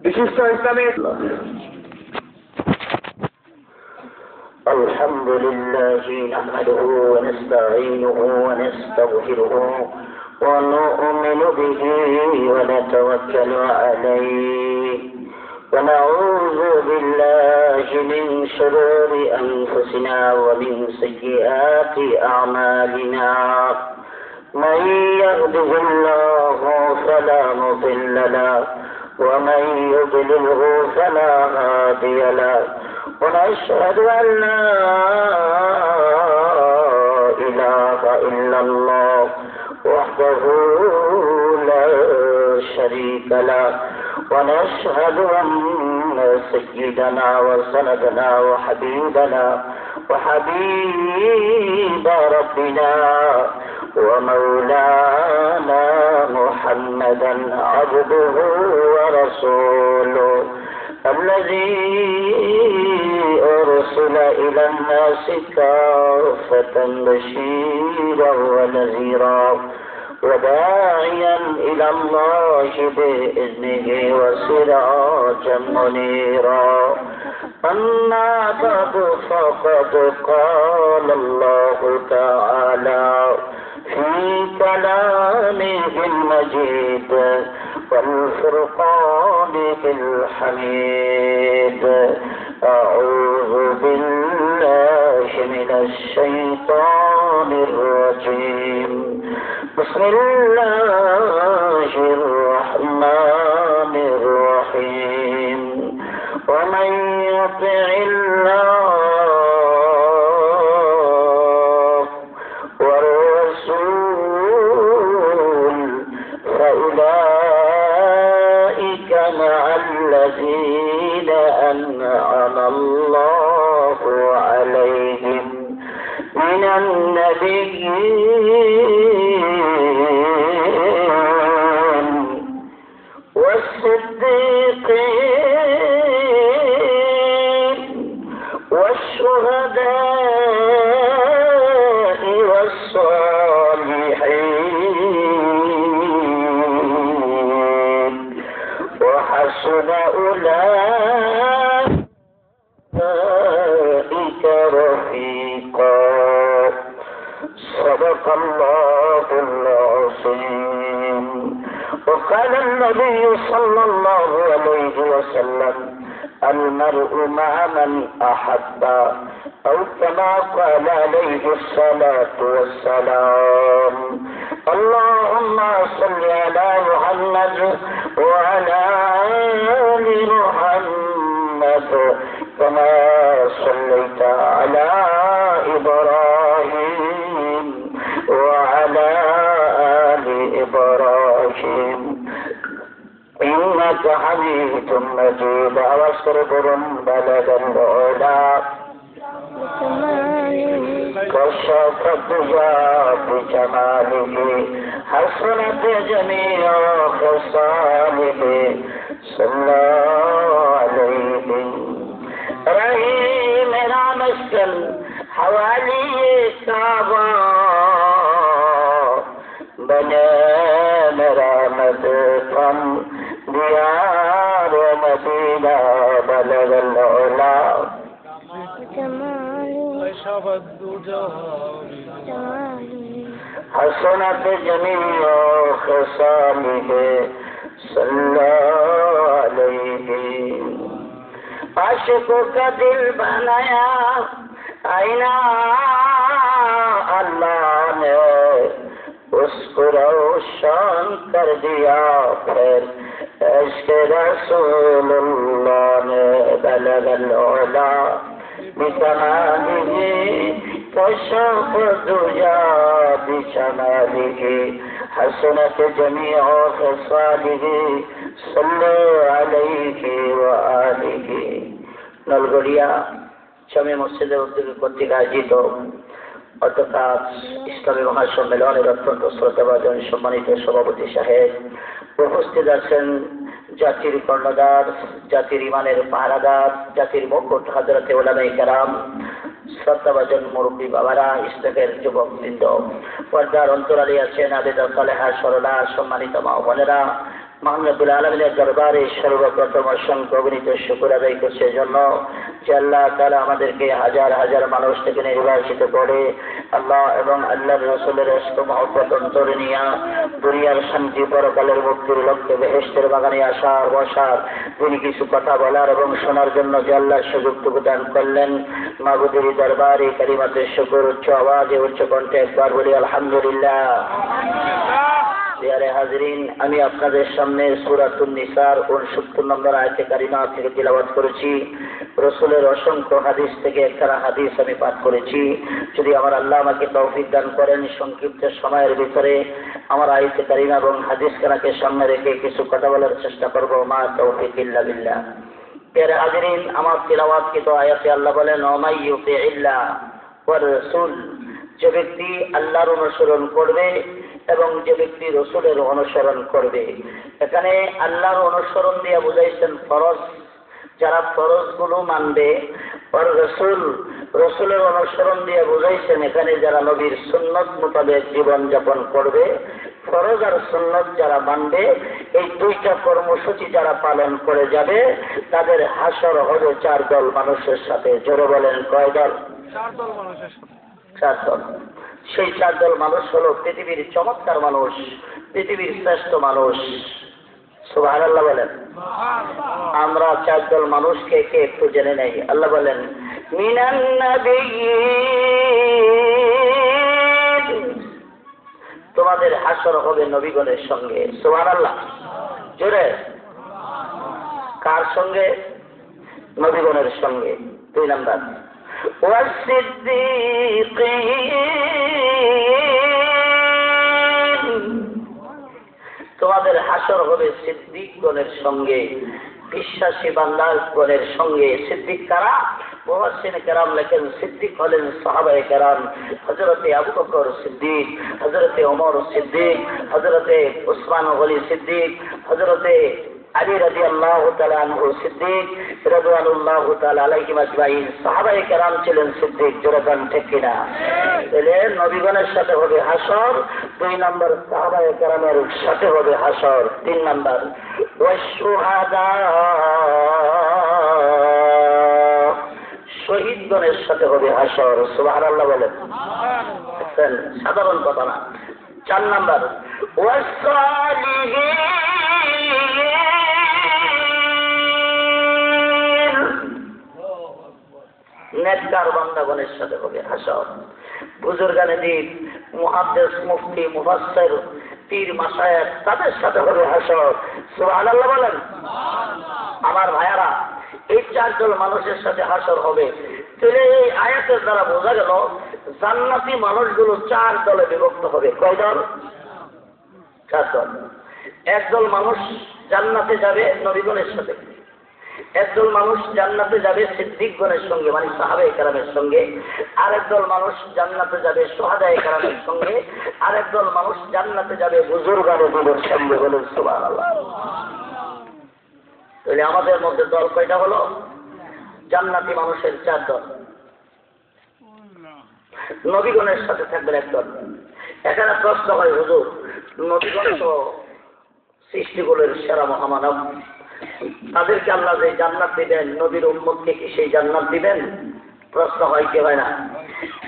বিশিষ্ট ইসলামের الحمد لله نحمده ونستعينه ونستغفره ونؤمن به ونتوكل عليه ونعوذ بالله من شرور أنفسنا ومن سيئات أعمالنا من يهده الله فلا مضل له ومن يضلله فلا هادي له ونشهد أن لا إله إلا الله وحده لا شريك له ونشهد أن سيدنا وسندنا وحبيبنا وحبيب ربنا ومولانا محمدا عبده ورسوله الذي أرسل إلى الناس كافة بشيرا ونذيرا وداعيا إلى الله بإذنه وسراجا منيرا أما بعد فقد قال الله تعالى في كلامه المجيد والفرقان الحميد أعوذ بالله من الشيطان الرجيم بسم الله الرحمن الرحيم ومن يطع الله والرسول فأولئك مع الذين أنعم الله عليهم من النبيين والصديقين والشهداء والصالحين وحسن أولئك رفيقا صدق الله العظيم وقال النبي صلى الله عليه وسلم المرء مع من أحب أو كما قال عليه الصلاة والسلام اللهم صل على محمد وعلى آل محمد كما صليت على إبراهيم وعلى آل إبراهيم إنك حميد مجيد واصرف بلد العلا كشف الضياء بجماله حسنت جميع خصاله صلى عليه رحيم مسكن حوالي كعبة بنى مرامد فم ديار مدينة بلغ العلا حسنت جميع خصاله صلى عليه عاشقوں کا دل بنایا آئینہ اللہ نے اس کو روشن کر دیا پھر عشق رسول اللہ نے بلغ العلا بکمالہ کشف الدجا بشمالہ حسنت جميع خصاله صلى عليه وآله নলগড়িয়া স্বামী মসজিদের উদ্যোগে কর্তৃক আয়োজিত অর্থাৎ ইসলামী মহাসম্মেলনের অত্যন্ত শ্রদ্ধাভাজন সম্মানিত সভাপতি সাহেব উপস্থিত আছেন জাতির কর্ণধার, জাতির ইমানের পাহারাদার, জাতির মুকুট হযরতে উলামায়ে কেরাম, শ্রদ্ধাভাজন মুরব্বী বাবারা, ইসলামের যুবকবৃন্দ, পর্দার অন্তরালে আছেন আবেদা সালেহা সরলা সম্মানিত মা বোনেরা, মহান রব্বুল আলামিনের দরবারে সর্বপ্রথম অসংখ্য অগণিত শুকর আদায় করছে এজন্য যে আল্লাহ তাআলা আমাদেরকে হাজার হাজার মানুষ থেকে নির্বাচিত করে আল্লাহ এবং আল্লাহর রাসূলের ইশক মহব্বত অন্তরে নিয়ে দুনিয়ার শান্তি পরকালের মুক্তির লক্ষ্যে বেহেশতের বাগানে আসার বসার তিনি কিছু কথা বলার এবং শোনার জন্য যে আল্লাহর সুযোগটুকু দান করলেন মাবুদের দরবারে কালিমাতে শুকর উচ্চ আওয়াজে উচ্চ কণ্ঠে একবার বলি আলহামদুলিল্লাহ। প্রিয় হাজরিন, আমি আপনাদের সামনে সূরাতুন নিসার 69 নম্বর আয়াতে কারিমা থেকে তিলাওয়াত করেছি। রাসূলের অসংখ্য হাদিস থেকে একটা হাদিস আমি পাঠ করেছি। যদি আমার আল্লাহ আমাকে তৌফিক দান করেন সংক্ষিপ্ত সময়ের ভিতরে আমার আয়াতে কারিমা এবং হাদিস কানাকে সামনে রেখে কিছু কথা বলার চেষ্টা করব। মা তৌফিক ইল্লা বিল্লাহ। প্রিয় হাজরিন, আমার তিলাওয়াতকৃত আয়াতে আল্লাহ বলেন ওমাই ইউতিইল্লাহ ওয়ার রাসূল, যে ব্যক্তি আল্লাহর অনুসরণ করবে এবং যে ব্যক্তি রাসূলের অনুসরণ করবে। এখানে আল্লাহর অনুসরণ দিয়ে বুঝাইছেন ফরজ, যারা ফরজগুলো মানবে, আর রাসূলের অনুসরণ দিয়ে বুঝাইছেন এখানে যারা নবীর সুন্নত মোতাবেক জীবন যাপন করবে। ফরজ আর সুন্নত যারা মানবে, এই দুইটা কর্মসূচি যারা পালন করে যাবে তাদের হাসর হবে 4 দল মানুষের সাথে। জোরে বলেন কয় দল? 4 দল মানুষের সাথে। 4 দল। সেই 4 দল মানুষ হলো পৃথিবীর চমৎকার মানুষ, পৃথিবীর শ্রেষ্ঠ মানুষ। সুবহানাল্লাহ বলেন। আমরা 4 দল মানুষকে কে একটু জেনে নেই। আল্লাহ বলেন মিনান নাবিয়্যিন, তোমাদের হাসর হবে নবীগণের সঙ্গে। সুবহানাল্লাহ জোরে। কার সঙ্গে? নবীগণের সঙ্গে। 2 নাম্বার তোমাদের হাসর হবে সিদ্দিকগণের সঙ্গে, বিশ্বাসী বান্দাগণের সঙ্গে। সিদ্দিক কারা? মুফাসসির কেরাম লেখেন সিদ্দিক হলেন সাহাবায়ে কেরাম, হযরতে আবু বকর সিদ্দিক, হযরতে ওমর সিদ্দিক, হযরতে উসমান গনি সিদ্দিক, হযরতে আলী রাদিয়াল্লাহু তাআলা আনহু সিদ্দিক রাদিয়াল্লাহু তাআলা আলাইহিম আজমাইন। সাহাবায়ে কেরাম ছিলেন সিদ্দিক। জোরে বলেন ঠিক কিনা? তাহলে নবীগণের সাথে হবে হাসর। 2 নম্বর সাহাবায়ে কেরামের সাথে হবে হাসর। 3 নম্বর ওয়াশুহাদা, শহীদগণের সাথে হবে হাসর। সুবহানাল্লাহ বলেন। সাধারণ কথা না। 4 নম্বর ওয়াসালিহিন, নেককার বান্দাগণের সাথে হবে হাসর। বুজুর্গানে দিন, মুহাদ্দিস, মুফতি, মুফাসসির, পীর, মাশায়েখ, তাদের সাথে হবে হাসর। সুবহানাল্লাহ বলেন। আমার ভাইয়ারা, এই 4 দল মানুষের সাথে হাসর হবে। তাহলে এই আয়াতের দ্বারা বোঝা গেল জান্নাতি মানুষগুলো 4 দলে বিভক্ত হবে। কয় দল? 4 দল। একদল মানুষ জান্নাতে যাবে নবীগণের সাথে, একদল মানুষ জান্নাতে যাবে সিদ্দিকগণের সঙ্গে মানে সাহাবায়ে কেরামের সঙ্গে, আরেকদল মানুষ জান্নাতে যাবে শুহাদায়ে কেরামের সঙ্গে, আরেকদল মানুষ জান্নাতে যাবে বুজুর্গানের সঙ্গে। বলেন সুবহানাল্লাহ। তাহলে আমাদের মধ্যে দল কয়টা হলো? জান্নাতি মানুষের 4 দল। নবীগণের সাথে থাকবেন একদল। এখানে প্রশ্ন হয়, হুজুর নবীগণ তো সৃষ্টিগুলোর সেরা মহামানব, তাদেরকে আল্লাহ যে জান্নাত দিবেন, নবীর উম্মতকে কি সেই জান্নাত দিবেন? প্রশ্ন হয় কি হয় না?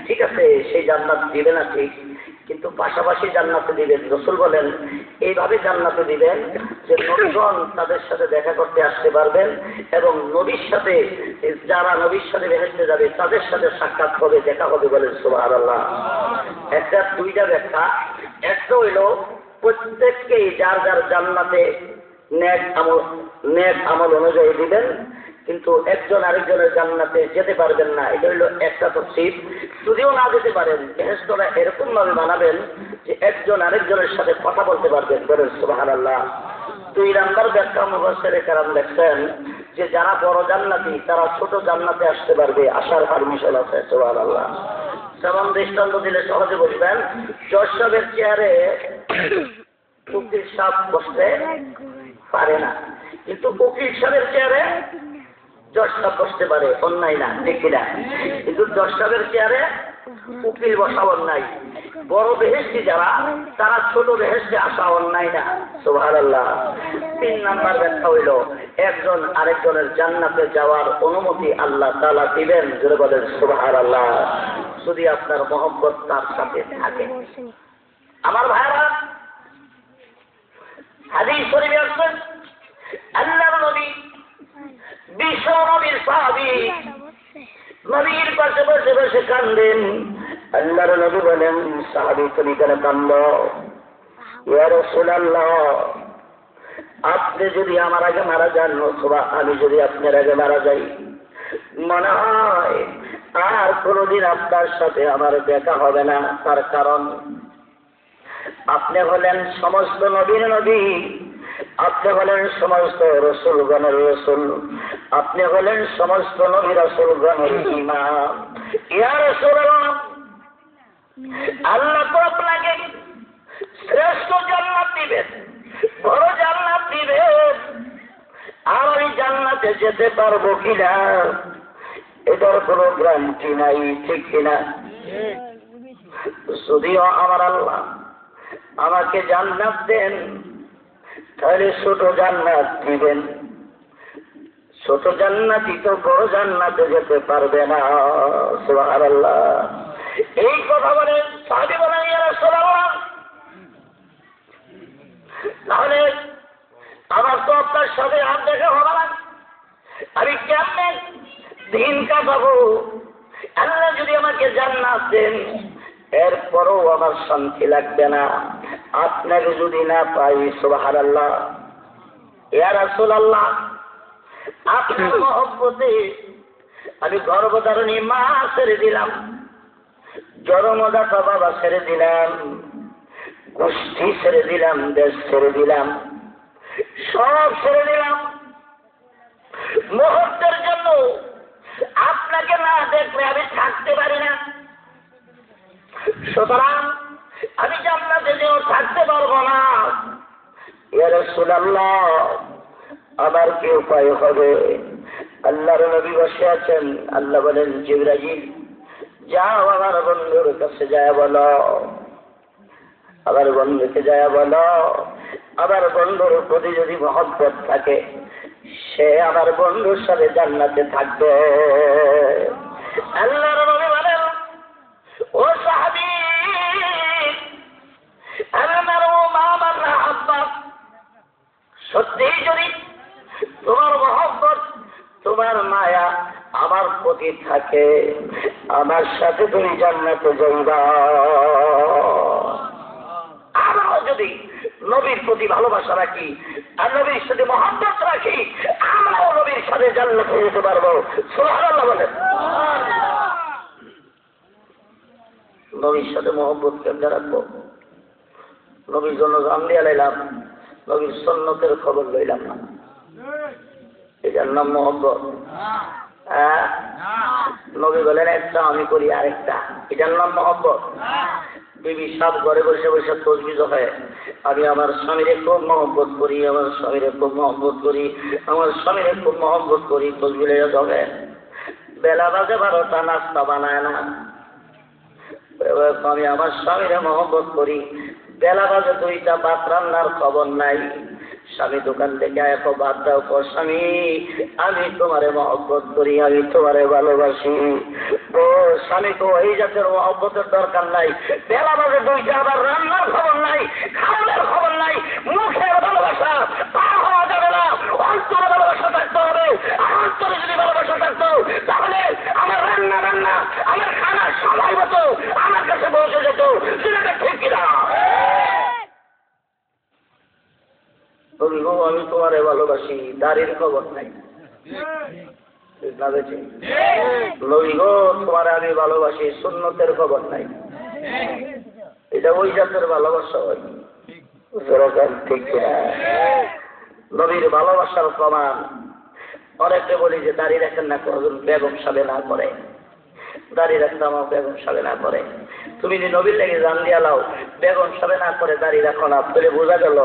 ঠিক আছে, সেই জান্নাত দিবে না ঠিক, কিন্তু পাশাপাশি জান্নাতে দিবেন। রাসূল বলেন এইভাবে জান্নাতে দিবেন যে নবীগণ তাদের সাথে দেখা করতে আসতে পারবেন এবং নবীর সাথে, যারা নবীর সাথে বেহেশতে যাবে তাদের সাথে সাক্ষাৎ হবে, দেখা হবে। বলেন সুবহানাল্লাহ। একটা 2টা ব্যাখ্যা। একটা হইল প্রত্যেককেই যার যার জান্নাতে নেক আমল অনুযায়ী দিবেন, কিন্তু একজন আরেকজনের জান্নাতে যেতে পারবেন না। এটা হইল একটা তাফসীর। যদিও না যেতে পারেন, বেহেশতরা এরকম ভাবে বানাবেন যে একজন আরেকজনের সাথে কথা বলতে পারবেন। বলেন সুবহানাল্লাহ। 2 নাম্বার ব্যাখ্যা মুফাসসির কেরাম লেখছেন যে যারা বড় জান্নাতি তারা ছোট জান্নাতে আসতে পারবে, আসার পারমিশন আছে। সুবহানাল্লাহ। যেমন দৃষ্টান্ত দিলে সহজে বুঝবেন, জজ সাহেবের চেয়ারে উকিল সাহেব বসতে পারে না, কিন্তু উকিল সাহেবের চেয়ারে জজ সাহেব বসতে পারে। অন্যায় না, ঠিক কিনা? কিন্তু জজ সাহেবের চেয়ারে উকিল বসাবার নাই। বড় বেহেশতি যারা, তারা ছোট বেহেশতে আসা অন্যায় না। সুবহানাল্লাহ। 3 নাম্বার ব্যাখ্যা হইল, একজন আরেকজনের জান্নাতে যাওয়ার অনুমতি আল্লাহ তাআলা দিবেন। জোরে বলেন সুবহানাল্লাহ, যদি আপনার মহব্বত তার সাথে থাকে। আমার ভাইরা, হাদিস শরীফে আছে, আল্লাহর নবী বিশ্ব নবীর সাহাবী নবীর পাশে বসে বসে কান্দেন। আল্লাহর নবী বলেন, সাহাবী তুমি কেন কান্দো? ইয়া রাসূলুল্লাহ, আপনি যদি আমার আগে মারা যান অথবা আমি যদি আপনার আগে মারা যাই, মনে হয় আর কোনোদিন আপনার সাথে আমার দেখা হবে না। তার কারণ আপনি হলেন সমস্ত নবীর নবী, আপনি হলেন সমস্ত রাসূলগণের রাসূল, আপনি হলেন সমস্ত নবী রাসূলগণের ইমাম। ইয়া রাসূলুল্লাহ, আল্লাহ তো আপনাকে শ্রেষ্ঠ জান্নাত দিবেন, বড় জান্নাত দিবেন। আর ওই জান্নাতে যেতে পারবো কিনা এটার কোনো গ্যারান্টি নাই, ঠিক কিনা? যদিও আমার আল্লাহ আমাকে জান্নাত দেন, তাহলে ছোট জান্নাত দিবেন। ছোট জান্নাতি তো বড় জান্নাতে যেতে পারবে না। সুবহানাল্লাহ। এই কথা বলে সাহাবী বলেন, ইয়া রাসূলুল্লাহ, তাহলে আমার তো আপনার সাথে আর দেখা হবে না, আমি কেমনে দিন কাটাবো? আল্লাহ যদি আমাকে জান্নাত দেন, এরপরও আমার শান্তি লাগবে না, আপনাকে যদি না পাই। সুবহানাল্লাহ। ইয়া রাসূলুল্লাহ, আপনার মহব্বতে আমি গর্ভধারণী মা ছেড়ে দিলাম, জন্মদাতা বাবা ছেড়ে দিলাম, গোষ্ঠী ছেড়ে দিলাম, দেশ ছেড়ে দিলাম, সব ছেড়ে দিলাম মুহূর্তের জন্য। আপনাকে না দেখলে আমি থাকতে পারি না। সুতরাং আমি জান্নাতে যেও থাকতে পারবো না। ইয়া রাসূলুল্লাহ, আমার কি উপায় হবে? আল্লাহর নবী বসে আছেন। আল্লাহ বলেন, জিবরাইল যাও আমার বন্ধুর কাছে যায় বলো, আবার বন্ধুকে যায় বলো, আমার বন্ধুর প্রতি যদি মহব্বত থাকে, সে আমার বন্ধুর সাথে জান্নাতে থাকবে। আল্লাহর নবী বলেন, ও সাহাবী, সত্যি যদি তোমার মহব্বত, তোমার মায়া আমার প্রতি থাকে, আমার সাথে তুমি জান্নাতে যাইবা। আমরাও যদি নবীর প্রতি ভালোবাসা রাখি আর নবীর সাথে মহব্বত রাখি, আমরাও নবীর সাথে জান্নাতে যেতে পারবো। সুবহানাল্লাহ বলেন। নবীর সাথে মহব্বত কেমনে রাখবো? নবীর জন্য জান দিয়া লাইলাম, নবীর সুন্নতের খবর লইলাম না, এটার নাম মহব্বত? নবী বলেন একটা, আমি করি আরেকটা, এটার নাম মহব্বত? বিবি সাত ঘরে বসে বসে তসবিহ হয়, আমি আমার স্বামীরে খুব মহব্বত করি, আমার স্বামীরে খুব মহব্বত করি, আমার স্বামীরে খুব মহব্বত করি, তসবিহ ধরে। বেলা বাজে 12টা, নাস্তা বানায় না। আমি আমার স্বামীরে মহব্বত করি, বেলা বাজে 2টা, ভাত রান্নার খবর নাই। স্বামী দোকান থেকে এত বাদ দাও, স্বামী আমি তোমারে মহব্বত করি, আমি তোমারে ভালোবাসি। ও স্বামী তো এই জাতের মহব্বতের দরকার নাই। বেলা বাজে 2টা, আবার রান্নার খবর নাই, খাওয়ানোর খবর নাই, মুখের ভালোবাসা পার হওয়া যাবে না, অন্তরে ভালোবাসা থাকতে হবে। অন্তরে যদি ভালোবাসা থাকতো, তাহলে আমার রান্না আমার খানার সময় মতো আমার কাছে পৌঁছে যেত। সেটা ঠিক কিনা? আমি তোমারে ভালোবাসি, দাড়ির খবর নাই। নবী গো, তোমারে আমি ভালোবাসি, সুন্নতের খবর নাই। এটা ওই জাতের ভালোবাসা হয়, ঠিক কিনা? নবীর ভালোবাসার প্রমাণ অনেকে বলি যে দাড়ি রাখেন না, কোনজন বেগম সাবে না করে, দাড়ি রাখতাম বেগম সাবে না করে। তুমি যদি নবীর লেগে জান দিয়া লাও, বেগম সাবে না করে দাড়ি রাখো না, তাহলে বোঝা গেল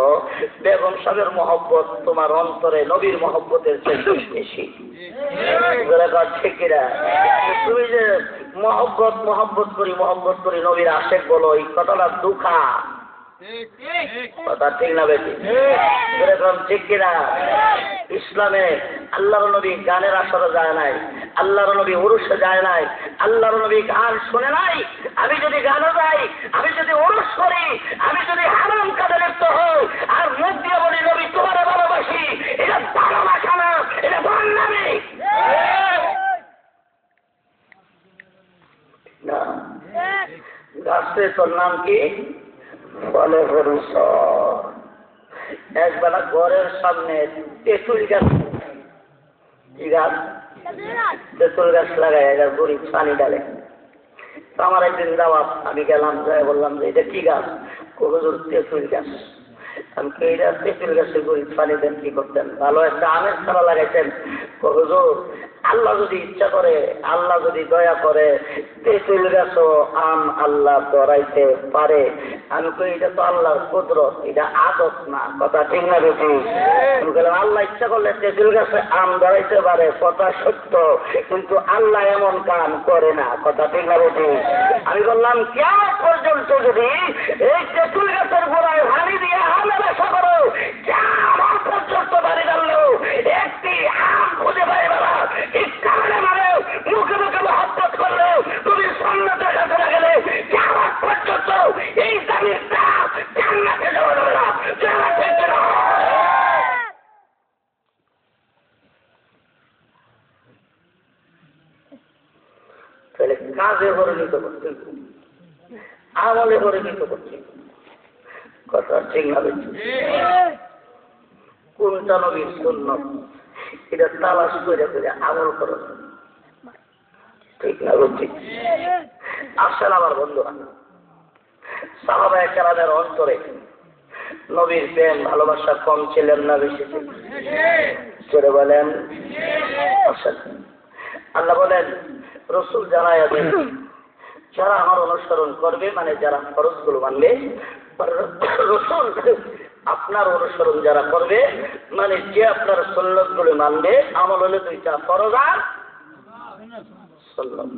বেগম সাবের মহব্বত তোমার অন্তরে নবীর মহব্বতের চেয়ে বেশি। ঠিক কিনা? তুমি যে মহব্বত করি নবীর আশেক বলো, এই কথাটা দুঃখা কথা ঠিক না বেশি এরকম ঠিক কিনা? ইসলামে আল্লাহর নবী গানের আসরে যায় নাই, আল্লাহর নবী উরুষে যায় নাই, আল্লাহর নবী গান শুনে নাই। আমি যদি গানও যাই, আমি যদি উরুষ করি, আমি যদি হারাম কাজে লিপ্ত হই আর মুখ দিয়ে বলি নবী তোমার ভালোবাসি, এটা ভালোবাসা না, এটা বন্যামি না। গাছটা তোর নাম কি বলে? একবেলা ঘরের সামনে তেঁতুল গাছ, কি গাছ? তেঁতুল গাছ লাগাই, গরিব পানি ডালে। আমার একদিন দাওয়াত, আমি গেলাম, যাই বললাম যে এটা কি গাছ? হুজুর তেঁতুল গাছ। আমি এইটা তেঁতুল গাছের গরিব পানি দেন কি করতেন? ভালো একটা আমের চারা লাগাইতেন। হুজুর আল্লাহ যদি ইচ্ছা করে, আল্লাহ যদি দয়া করে, তেঁতুল গাছও আম আল্লাহ ধরাইতে পারে। আমি কই এটা তো আল্লাহর কুদরত, এটা আদত না। কথা ঠিক না বেশি? আমি বললাম আল্লাহ ইচ্ছা করলে তেঁতুল গাছে আম ধরাইতে পারে, কথা সত্য, কিন্তু আল্লাহ এমন কাম করে না। কথা ঠিক না বেশি? আমি বললাম কেমন পর্যন্ত যদি এই তেঁতুল গাছের গোড়ায় হানি দিয়ে আমের আশা করো, আমার পর্যন্ত বাড়ি ডাললেও একটি আম খুঁজে পাই বাবা, এই কারণে মানে মুখে মুখে মহব্বত করলেও তুমি সন্ন্যতের কাছে না গেলে আমার পর্যন্ত এই দামির দাম জান্নাতে যাওয়া যাবে না। তাহলে কাজে পরিণত করতে, আমলে পরিণত করতে, কথা ঠিক না বেশি? কোনটা নবীর সুন্নাত এটা তালাশ করে করে আমল করো, ঠিক না বেশি? আসেন আমার বন্ধুরা, সাহাবায়ে কেরামের অন্তরে নবীর প্রেম ভালোবাসা কম ছিলেন না বেশি ছিল? জোরে বলেন। আসেন, আল্লাহ বলেন রসুল জানায়া দেন, যারা আমার অনুসরণ করবে, মানে যারা ফরজগুলো মানবে, রসুল আপনার অনুসরণ যারা করবে, মানে যে আপনার সুন্নতগুলো মানবে, আমল হলে দুইটা, ফরজ আর সুন্নত,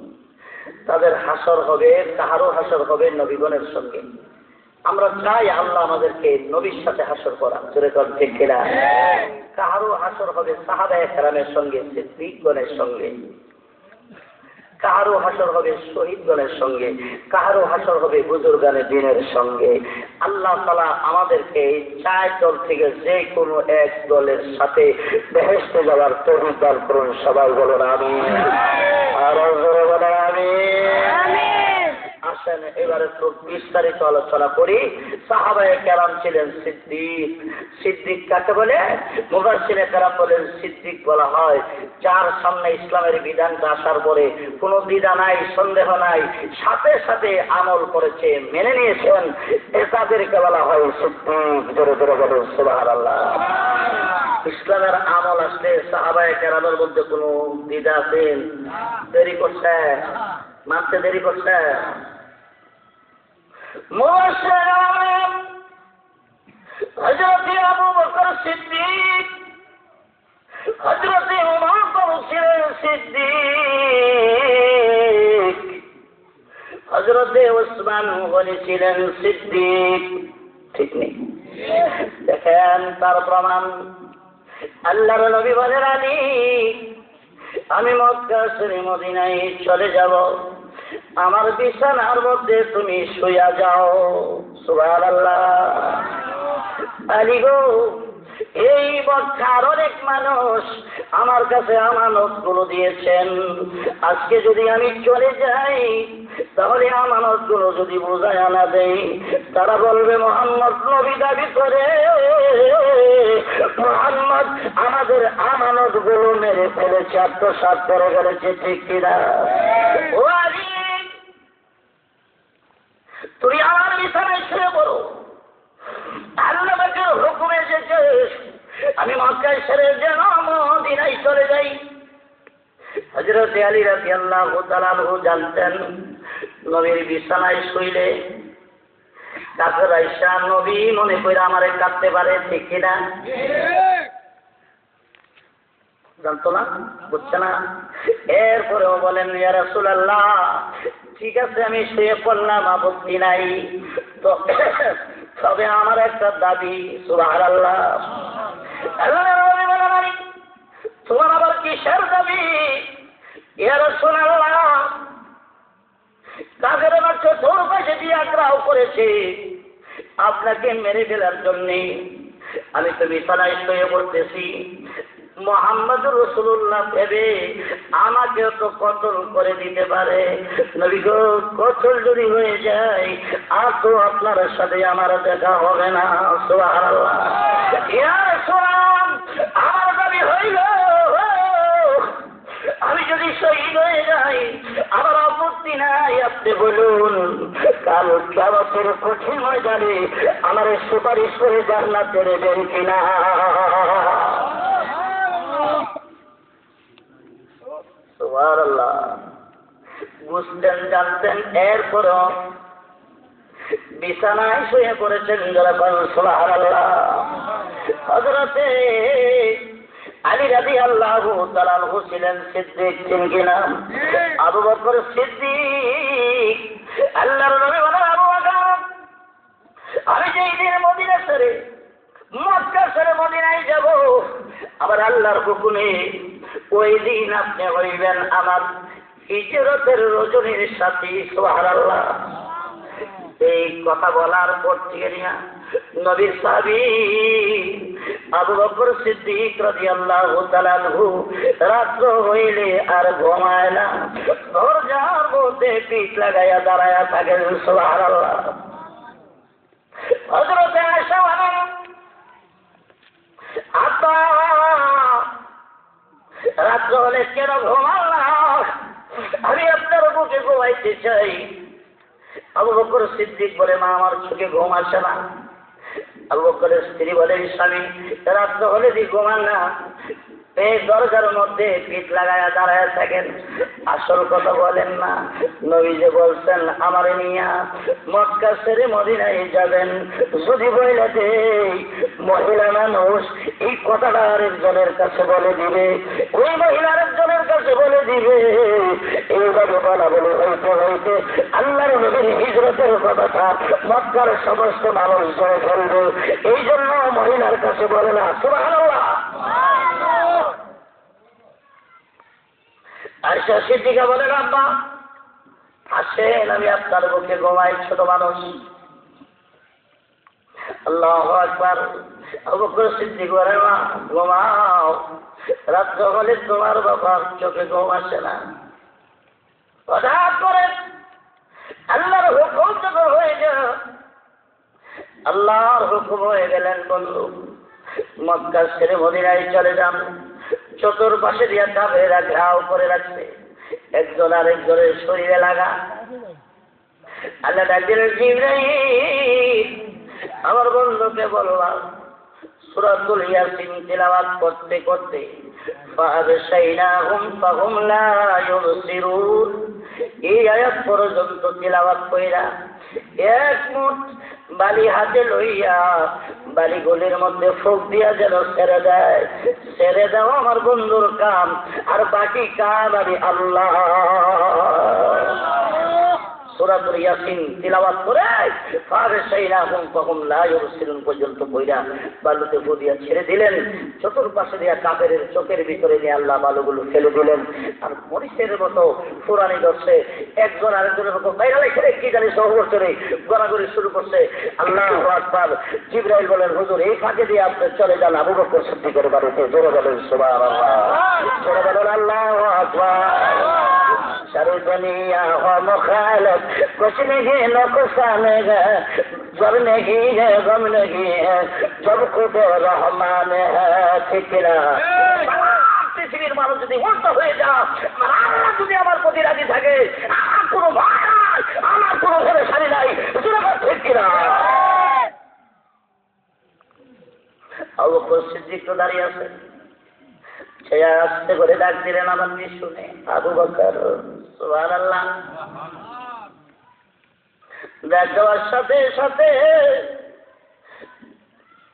তাদের হাসর হবে, কাহারও হাসর হবে নবীগণের সঙ্গে। আমরা চাই আল্লাহ আমাদেরকে নবীর সাথে হাসর করা, জোরে কর ঠিক কিনা? কাহারও হাসর হবে সাহাবায়ে কেরামের সঙ্গে, সিদ্দিকগণের সঙ্গে, কাহারও হাসর হবে শহীদগণের সঙ্গে, কাহারও হাসর হবে বুজুর্গানে দ্বীনের সঙ্গে। আল্লাহ তাআলা আমাদেরকে এই 4 দল থেকে যে কোনো এক দলের সাথে বেহেশতে যাওয়ার তৌফিক দান করুন। সবাই বলুন আমিন। আর জোরে বলুন আমিন। আসেন এবারে খুব বিস্তারিত আলোচনা করি। সাহাবায়ে কেরাম ছিলেন সিদ্দিক। সিদ্দিক কাকে বলে? মুফাসসিরে কেরাম বলেন সিদ্দিক বলা হয় যার সামনে ইসলামের বিধানটা আসার পরে কোনো দ্বিধা নাই, সন্দেহ নাই, সাথে সাথে আমল করেছে, মেনে নিয়েছেন, তাদেরকে বলা হয় সিদ্দিক। জোরে জোরে বলুন সুবহানাল্লাহ। ইসলামের আমল আসলে সাহাবায়ে কেরামের মধ্যে কোনো দ্বিধা আছে? দেরি করছে, মানতে দেরি করছে? হযরত আবু বকর সিদ্দিক, হযরত ওমর সিদ্দিক, হযরত ওসমান গনি ছিলেন সিদ্দিক, ঠিক নেই? দেখেন তার প্রমাণ। আল্লাহর নবী বলেন আমি মক্কা ছেড়ে মদিনায় চলে যাব, আমার বিছানার মধ্যে তুমি শুয়া যাও। সুবহানাল্লাহ। আলী গো, এই মক্কার অনেক মানুষ আমার কাছে আমানত গুলো দিয়েছেন, আজকে যদি আমি চলে যাই তাহলে আমানত গুলো যদি বোঝায় না দেই, তারা বলবে মুহাম্মদ নবী দাবি করে, মুহাম্মদ আমাদের আমানত গুলো মেরে ফেলেছে, আত্মসাৎ করে ফেলেছে, ঠিক কিনা? ও আলী, তুমি আমার বিছানায় শুয়ে পড়ো, আল্লাহ পাকের হুকুম এসেছে আমি মক্কায় ছেড়ে যেন মদিনায় চলে যাই। হযরত আলী রাদিয়াল্লাহু তাআলা আনহু জানতেন নবীর বিছানায় শুইলে কাফের আয়েশা নবী মনে করে আমারে কাঁদতে পারে, ঠিক কিনা? জানতো না, বুঝছে না। এরপরেও বলেন ইয়া রাসূলুল্লাহ ঠিক আছে আমি শুয়ে পড়লাম, আপত্তি নাই। তবে আমার একটা দাবি, সুবহানাল্লাহ। তোমার আবার কিসের দাবি? ইয়া রাসূলুল্লাহ, কাফের মাত্র তোর পাশে দিয়ে আগ্রহ করেছে আপনাকে মেরে ফেলার জন্যে। আমি তো বিছানায় শুয়ে পড়তেছি, মুহাম্মদুর রাসূলুল্লাহ ভেবে আমাকেও তো কতল করে দিতে পারে। নবী গো, কতল যদি হয়ে যায় আর তো আপনার সাথে আমার দেখা হবে না। সুবহানাল্লাহ। ইয়া রাসূলুল্লাহ, আমার দাবি হইল আমি যদি শহীদ হয়ে যাই আমার আপত্তি নাই, আপনি বলুন কাল কিয়ামতের কঠিন ময়দানে আমার সুপারিশ করে জান্নাতে দেবেন কিনা? সুবহানাল্লাহ। বুঝতেন, জানতেন, এরপরও বিছানায় শুয়ে পড়েছেন। যারা বলেন সুবহানাল্লাহ। হযরতে আলী রাদিয়াল্লাহু তাআলা আনহু ছিলেন সিদ্দিক, চিনেন কিনা? আবু বকর সিদ্দিক। আল্লাহর নবী বলেন, আবু বকর, আমি যেই দিন মদিনা ছেড়ে মক্কা ছেড়ে মদিনায় যাব আবার আল্লাহর হুকুমে, ওই দিন আপনি হইবেন আমার হিজরতের রজনীর সাথী। সুবহানাল্লাহ। এই কথা বলার পর থেকে নিয়া নবীর সাহাবী আবু বকর সিদ্দিক রাদিয়াল্লাহু তাআলা আনহু রাত্র হইলে আর ঘুমায় না, দরজার মধ্যে পিঠ লাগাইয়া দাঁড়ায়া থাকেন। সুবহানাল্লাহ। হযরত আয়েশা বলেন, আপা রাত্র হলে কেন ঘুমান না? আমি আপনার বুকে ঘুমাইতে চাই। আবু বকর সিদ্দিক বলে, মা আমার চোখে ঘুম আসে না। আবু বকরের স্ত্রী বলে, স্বামী রাত্র হলে দি ঘুমান না, এই দরজার মধ্যে পিঠ লাগায়া দাঁড়ায় থাকেন, আসল কথা বলেন না। নবী যে বলছেন আমার নিয়া মক্কা ছেড়ে মদিনায় যাবেন, যদি বইলে দেই মহিলা মানুষ এই কথাটা আরেকজনের কাছে বলে দিবে, ওই মহিলা আরেকজনের কাছে বলে দিবে, এইভাবে বলা বলে হইতে হইতে আল্লাহর নবীর হিজরতের কথাটা মক্কার সমস্ত মানুষ জয় ফেলবে। এই জন্য মহিলার কাছে বলে না। সুবহানাল্লাহ। আয়েশা সিদ্দিকা বলেন, আব্বা আসেন আমি আপনার বুকে ঘুমাই, ছোট মানুষ। আল্লাহু আকবার। আবু বকর সিদ্দিক বলেন, মা ঘুমাও, রাত্র হলে তোমার বাবার চোখে ঘুম আসে না। হঠাৎ করে আল্লাহর হুকুম যখন হয়ে গেল, আল্লাহর হুকুম হয়ে গেলেন, বন্ধু মক্কা ছেড়ে মদিনায় চলে যান। চতুর্পাশে দিয়া কাফেররা ঘাও করে রাখছে, একজন আরেকজনের শরীরে লাগা। আল্লাহ ডাকলেন, জিবরাইল আমার বন্ধুকে বললাম সূরাতুল ইয়াসিন তিলাওয়াত করতে করতে ফাআবশাইনাহুম ফাহুম লা ইউবসিরুন, এই আয়াত পর্যন্ত তিলাওয়াত কইরা এক মুঠ বালি হাতে লইয়া বালিগুলির মধ্যে ফুক দিয়া যেন ছেড়ে দেয়, ছেড়ে দাও আমার বন্ধুর কাম, আর বাকি কাম আমি আল্লাহ। সূরাতুল ইয়াসিন তিলাওয়াত করে ফাআবশাইনাহুম ফাহুম লা ইউবসিরুন পর্যন্ত কইরা বালুতে ফু দিয়া ছেড়ে দিলেন। চতুর্পাশে দিয়া কাফেরের চোখের ভিতরে নিয়ে আল্লাহ বালুগুলো ফেলে দিলেন। আর মরিচের মতো ফুরানি ধরছে, একজন আরেকজনের মতো বাইরে ছেড়ে কি জানি সহবর করে গড়াগড়ি শুরু করছে। আল্লাহু আকবার। জিবরাইল বলেন, হুজুর এই ফাঁকে দিয়ে আপনি চলে যান আবু বকর সিদ্দিকের বাড়িতে। জোরে বলেন সুবহানাল্লাহ। জোরে বলেন আল্লাহু আকবার। सारी दुनिया हो मुखालफ, कुछ नहीं नुकसान है, जब नहीं है गम नहीं है, जब खुद रहमान है। ठीक ना? পৃথিবীর মানুষ যদি উল্টো হয়ে যা, আল্লাহ যদি আমার প্রতি রাজি থাকে, আমার কোনো ভয় নাই, আমার কোনো পেরেশানি নাই। ঠিক কিনা? আবু বকর সিদ্দিক তো দাঁড়িয়ে আছে, সে আস্তে করে ডাক দিলেন আমার শুনে, আবু বকর। সুবহানাল্লাহ। ডাক দেওয়ার সাথে সাথে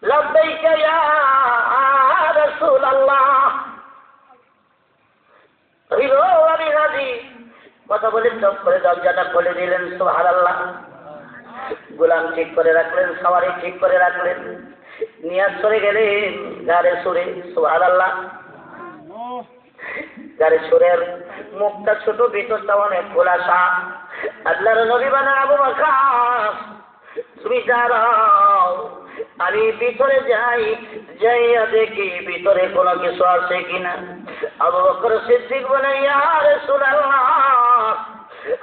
লাব্বাইকা ইয়া রাসূলুল্লাহ, আমি রাজি। কথা বলে চপ করে দরজাটা খুলে দিলেন। সুবহানাল্লাহ। গোলাম ঠিক করে রাখলেন, সওয়ারি ঠিক করে রাখলেন, নিয়াত করে গেলেন গাড়ে সুরে। সুবহানাল্লাহ। গাড়ি সুরের মুখটা ছোট, ভিতরটা অনেক খোলাসা। আল্লাহর নবী বলেন, আবু বকর তুমি দাঁড়াও, আমি ভিতরে যাই, যাইয়া দেখি ভিতরে কোনো কিছু আছে কিনা। আবু বকর সিদ্দিক বলে, ইয়া রাসূলুল্লাহ,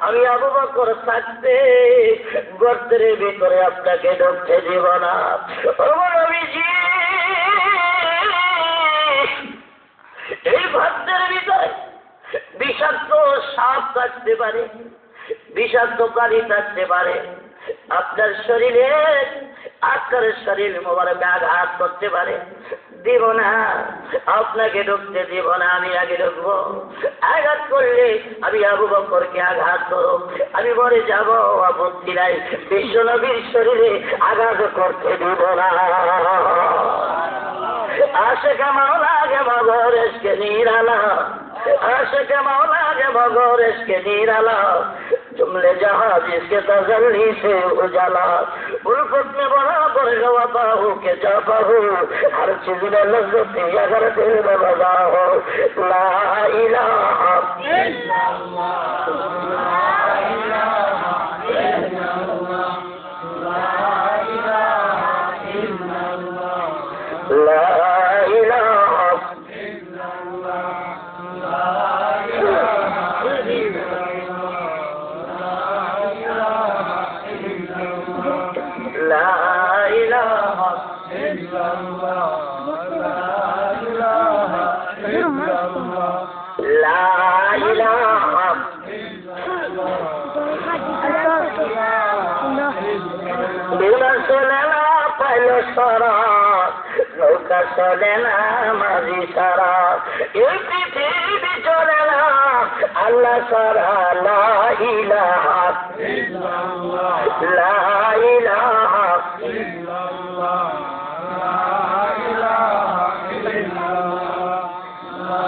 আমি আবু বকর থাকতে গর্তের ভিতরে আপনাকে ঢুকতে দিব না। ও নবীজি, এই গর্তের ভিতরে বিষাক্ত সাপ থাকতে পারে, বিষাক্ত প্রাণী থাকতে পারে, আপনার শরীরে আপনার শরীর মোবারকে আঘাত করতে পারে। দিব না, আপনাকে ঢুকতে দিব না, আমি আগে ঢুকবো। আঘাত করলে আমি আবু বকরকে আঘাত করো, আমি মরে যাব, আপত্তি নাই। বিশ্ব নবীর শরীরে আঘাত করতে দিব না। आशिक मौला के बगैर इसके निराला, आशिक मौला के बगैर इसके निराला, जुमले जहां जिसके तजल्ली से उजाला, उल्फत में बड़ा पर गवा पाहू के जा पाहू, हर चीज में लज्जत अगर दिल में बजा हो। ला इलाहा इल्लल्लाह, ला इलाहा इल्लल्लाह, ला इलाहा इल्लल्लाह, ला নৌকা চলে না মাঝি সারা, এই পৃথিবী চলে না আল্লাহ সারা। লা ইলাহা ইল্লাল্লাহ, লা ইলাহা ইল্লাল্লাহ, লা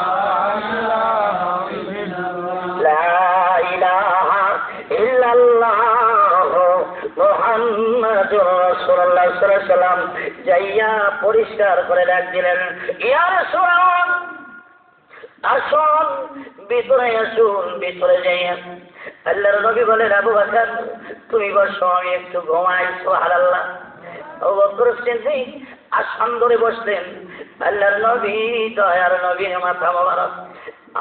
ইলাহা ইল্লাল্লাহ, লা ইলাহা ইল্লাল্লাহ মুহাম্মাদুর রাসূলুল্লাহ সাল্লাল্লাহু আলাইহি ওয়াসাল্লাম যাইয়া পরিষ্কার করে ডাক দিলেন, ইয়া রাসূলুল্লাহ, আসুন ভিতরে আসুন। ভিতরে যাইয়া আল্লাহর নবী বলেন, আবু বকর তুমি বসো, আমি একটু ঘুমাই। সুবহানাল্লাহ। আবু বকর সিদ্দিক আসন ধরে বসলেন। আল্লাহর নবী, দয়ার নবীর মাথা মোবারক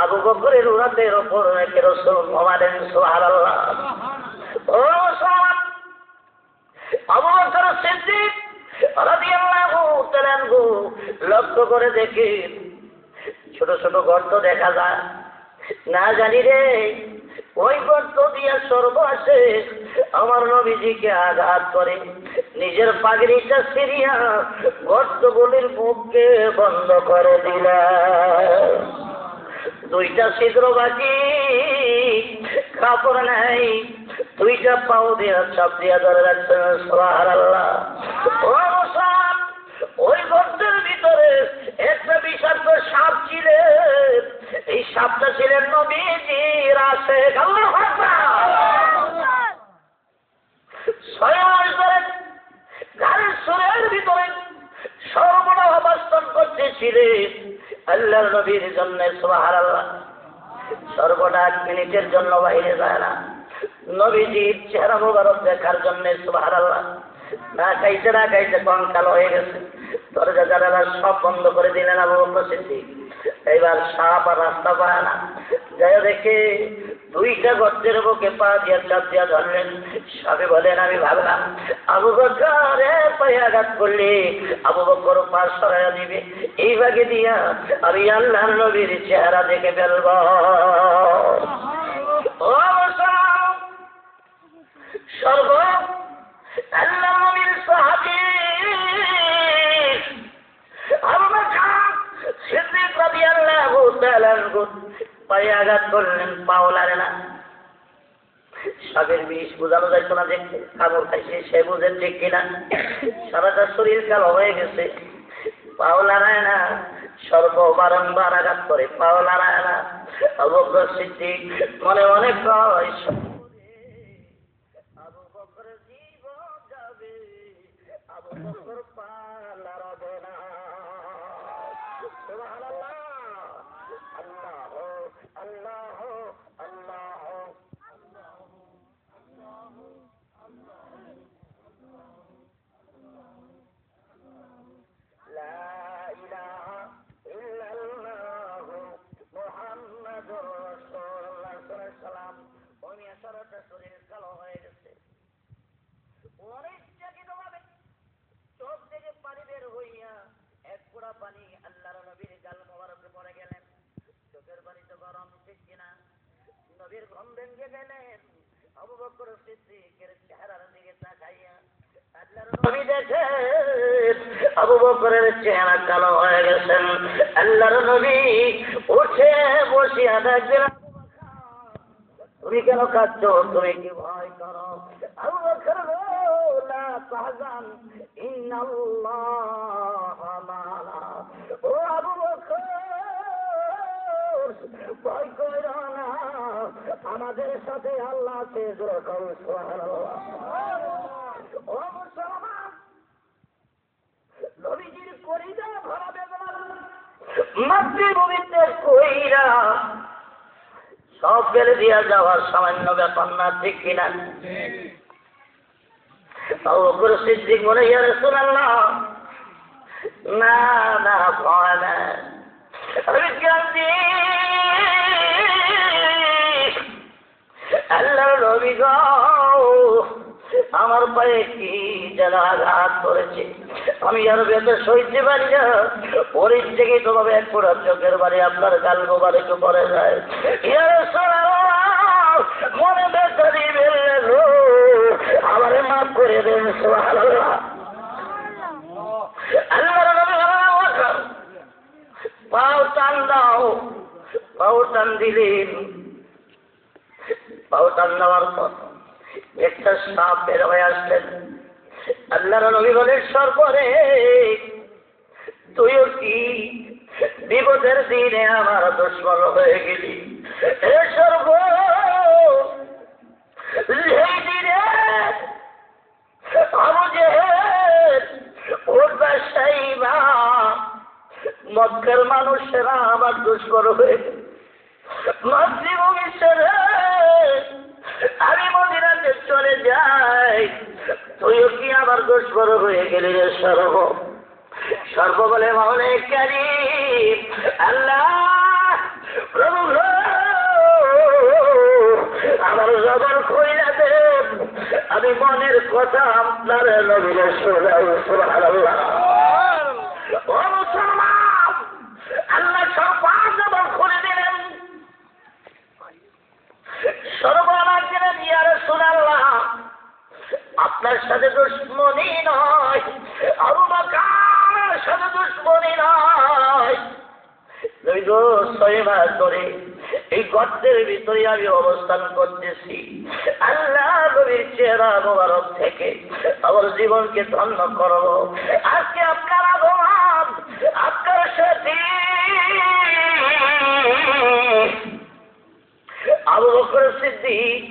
আবু বকরের উরাতের উপর রেখে রাসূল ঘুমালেন। সুবহানাল্লাহ। ও মুসলমান, আবু বকর সিদ্দিক রাদিয়াল্লাহু তাআলা আনহু লক্ষ্য করে দেখি ছোট ছোট গর্ত দেখা যায়। না জানি রে, ওই গর্ত দিয়া সর্বশেষ আমার নবীজিকে আঘাত করে নিজের পাগড়িটা ছিঁড়িয়া গর্তগুলির মুখকে বন্ধ করে দিলেন। দুইটা ছিদ্র বাকি, কাপড় নাই, দুইটা পাও দিয়া চাপ দিয়া ধরে রাখছেন। সুবহানাল্লাহ। ও মুসলমান, ওই গর্তের ভিতরে একটা বিষাক্ত সাপ ছিলেন। এই সাপটা ছিলেন নবীজির আশিক। আল্লাহু আকবার। গাড়ির সুরের ভিতরে সর্বদা অবস্থান করতেছিলেন আল্লাহর নবীর জন্য। সুবহানাল্লাহ। সর্বদা 1 মিনিটের জন্য বাইরে যায় না নবীজির চেহারা মোবারক দেখার জন্য। সুবহানাল্লাহ। না খাইতে কঙ্কাল হয়ে গেছে, দরজা জানালা সব বন্ধ করে দিলেন আবু বকর সিদ্দিক। এইবার সাপ আর রাস্তা পায় না, যাই দেখে দুইটা গর্তের বুকে পা দিয়া চাপ দিয়া ধরলেন। সাপে বলেন, আমি ভাবলাম আবু বকর পায়ে আঘাত করলে আবু বকর পা সরাইয়া দিবে, এই ভাগে দিয়া আমি আল্লাহর নবীর চেহারা দেখে ফেলব। ও মুসলমান, সর্ব আল্লাহ নবীর সাহাবী আবু বকর সিদ্দিক রাদিয়াল্লাহু তাআলা আনহু পায়ে আঘাত করলেন, পাও লাগে না। সাপের বিষ বোঝানো যাইতো না, দেখতে কামড় খাইছে সে বুঝেন ঠিক কিনা। সারাটা শরীর কালো হয়ে গেছে, পাও লাগায় না, সর্ব বারংবার আঘাত করে পাও লড়ায় না। আবু বকর সিদ্দিক মনে মনে কয় আবু বকরের জীবন যাবে, আবু বকর পা লড়াবে না। সুবহানাল্লাহ, আল্লাহ আল্লাহ আল্লাহ। শরীর কালো হয়ে গেছে, অনেক জাগিতভাবে চোখ থেকে পানি বের হইয়া এক ফোঁটা পানি আল্লাহর নবীর গাল মোবারকে পড়ে গেলেন। চোখের পানি তো গরম ঠিক কিনা? নবীর ঘুম ভেঙে গেলেন। আবু বকর সিদ্দিকের চেহারার দিকে তাকাইয়া আল্লাহর নবী দেখেন আবু বকরের চেহারা কালো হয়ে গেছেন। আল্লাহর নবী উঠে বসিয়া দেখলেন, তুমি কেন কাঁদছ? তুমি কি ভয় করো? আবু বকর লা তাহজান ইন্নাল্লাহ মা'ানা। ও আবু বকর, ভয় করো না, আমাদের সাথে আল্লাহ আছে। সুবহানাল্লাহ। ও মুসলমান, নবীজির কলিজা ভরা বেদনা, মাতৃভূমিতে কইরা সব ফেলে দিয়া যাওয়ার সামান্য ব্যাপার না, ঠিক কিনা? আবু বকর সিদ্দিক বলে, ইয়া রাসূলুল্লাহ, না না ভয় না, আমি কাঁদছি। আল্লাহর নবী গো, আমার পায়ে কি যেন আঘাত করেছে, আমি আর বেঁধে সইতে পারি না। পরের থেকে তোমাকে এক ফোঁটা চোখের বাড়ি আপনার গাল গোবারে একটু পড়ে যায়। মনে ব্যথা দিবে, আমারে মাফ করে দেন। সুবহানাল্লাহ। আল্লাহর নবী বলেন, পাও টান দাও। পাও টান দিলেন। পাও টান দেওয়ার পর একটা সাপ বের হয়ে আসলেন। আল্লাহর নবী বলেন, সর্বরে তুইও কি বিপদের দিনে আমার দুশ্মন হয়ে গেলি? এ সর্ব, এই দিনে আবু জেহেল, উতবা, শাইবা, মক্কার মানুষেরা আমার দুশ্মন হয়ে মাতৃভূমি ছেড়ে আমি মদিনাতে চলে যাই, তুইও কি আমার দুশ্মন হয়ে গেলি রে সর্ব? সর্ব বলে, মাওলা কারীম, আল্লাহ প্রভু, আমার জবান খুইলা দেন, আমি মনের কথা আপনার নবীর শোনাই। সুবহানাল্লাহ। ও মুসলমান, আল্লাহ সব জবান খুলে দিলেন। সর্বনাশ দিলেন, ইয়া রাসূলুল্লাহ, আপনার সাথে দুশ্মনী নয়, আবু বকরের সাথে দুশ্মনী নয়। দীর্ঘ 6 মাস ধরে এই গর্তের ভিতরে আমি অবস্থান করতেছি। আল্লাহ নবীর চেহারা মোবারক থেকে আমার জীবনকে ধন্য করব। আজকে আপনার আগমন, আপনার সাথে আবু বকর সিদ্দিক